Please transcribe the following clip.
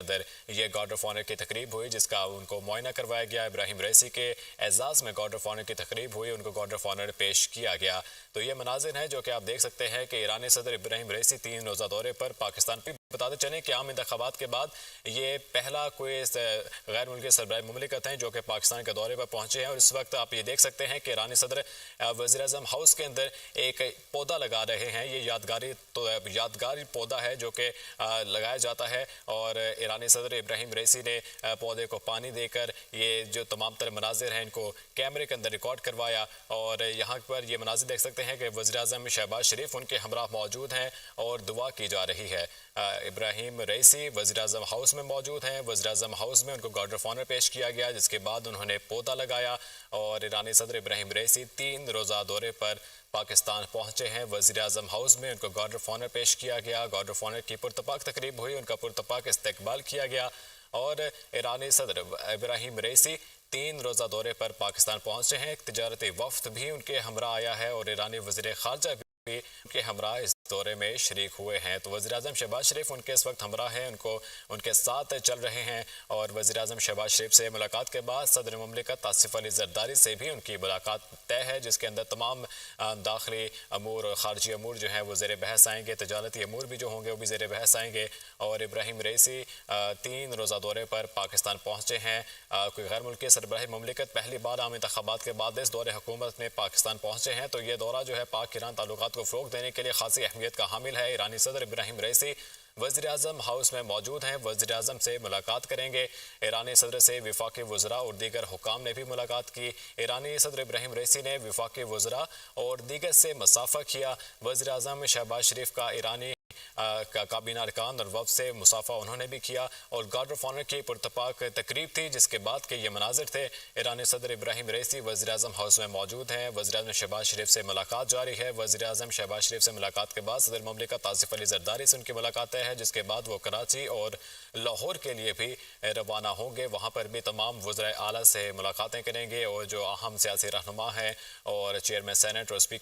اندر یہ guard of honour کی تقریب ہوئی جس کا ان کو معائنہ کروایا گیا۔ ابراہیم رئیسی کے اعزاز میں گارڈ آف آنر کی تقریب ہوئی، ان کو گارڈ آف آنر پیش کیا گیا۔ تو یہ مناظر ہیں جو کہ آپ دیکھ سکتے ہیں کہ ایرانی صدر ابراہیم رئیسی 3 روزہ دورے پر پاکستان پہ بتاتے چلیں کہ عام انتخابات کے بعد یہ پہلا کوئی غیر ملکی سربراہ مملکت ہیں جو کہ پاکستان کے دورے پر پہنچے ہیں، اور اس وقت آپ یہ دیکھ سکتے ہیں کہ ایرانی صدر وزیر اعظم ہاؤس کے اندر ایک پودا لگا رہے ہیں۔ یہ یادگاری پودا ہے جو کہ لگایا جاتا ہے، اور ایرانی صدر ابراہیم رئیسی نے پودے کو پانی دے کر یہ جو تمام تر مناظر ہیں ان کو کیمرے کے اندر ریکارڈ کروایا، اور یہاں پر یہ مناظر دیکھ سکتے ہیں کہ وزیر اعظم شہباز شریف ان کے ہمراہ موجود ہیں اور دعا کی جا رہی ہے۔ ابراہیم رئیسی وزیر اعظم ہاؤس میں موجود ہیں، وزیر اعظم ہاؤس میں ان کو گارڈ آف آنر پیش کیا گیا جس کے بعد انہوں نے پودا لگایا، اور ایرانی صدر ابراہیم رئیسی 3 روزہ دورے پر پاکستان پہنچے ہیں۔ وزیر اعظم ہاؤس میں ان کو گارڈ آف آنر پیش کیا گیا، گارڈ آف آنر کی پرتپاک تقریب ہوئی، ان کا پرتپاک استقبال کیا گیا، اور ایرانی صدر ابراہیم رئیسی 3 روزہ دورے پر پاکستان پہنچے ہیں۔ ایک تجارتی وفد بھی ان کے ہمراہ آیا ہے، اور ایرانی وزیر خارجہ بھی ان کے ہمراہ اس دورے میں شریک ہوئے ہیں۔ تو وزیر اعظم شہباز شریف ان کے اس وقت ہمراہ ہیں، ان کے ساتھ چل رہے ہیں، اور وزیر اعظم شہباز شریف سے ملاقات کے بعد صدر مملکت آصف علی زرداری سے بھی ان کی ملاقات طے ہے، جس کے اندر تمام داخلی امور اور خارجی امور جو ہیں وہ زیر بحث آئیں گے، تجارتی امور بھی جو ہوں گے وہ بھی زیر بحث آئیں گے۔ اور ابراہیم رئیسی 3 روزہ دورے پر پاکستان پہنچے ہیں۔ کوئی غیر ملکی سربراہ مملکت پہلی بار عام انتخابات کے بعد اس دور حکومت میں پاکستان پہنچے ہیں، تو یہ دورہ جو ہے پاک ایران تعلقات کو فروغ دینے کے لیے خاصی اہمیت کا حامل ہے۔ ایرانی صدر ابراہیم رئیسی وزیر اعظم ہاؤس میں موجود ہیں، وزیر اعظم سے ملاقات کریں گے۔ ایرانی صدر سے وفاقی وزراء اور دیگر حکام نے بھی ملاقات کی۔ ایرانی صدر ابراہیم رئیسی نے وفاقی وزراء اور دیگر سے مصافحہ کیا۔ وزیر اعظم شہباز شریف کا ایرانی کابینہ ارکان اور وفد سے مصافحہ انہوں نے بھی کیا، اور گارڈ آف آنر کی پرتپاک تقریب تھی جس کے بعد کے یہ مناظر تھے۔ ایرانی صدر ابراہیم رئیسی وزیر اعظم ہاؤس میں موجود ہیں، وزیر اعظم شہباز شریف سے ملاقات جاری ہے۔ وزیر اعظم شہباز شریف سے ملاقات کے بعد صدر مملکت آصف علی زرداری سے ان کی ملاقات ہے، جس کے بعد وہ کراچی اور لاہور کے لیے بھی روانہ ہوں گے۔ وہاں پر بھی تمام وزرائے اعلیٰ سے ملاقاتیں کریں گے، اور جو اہم سیاسی رہنما ہیں اور چیئرمین سینٹ اور اسپیکر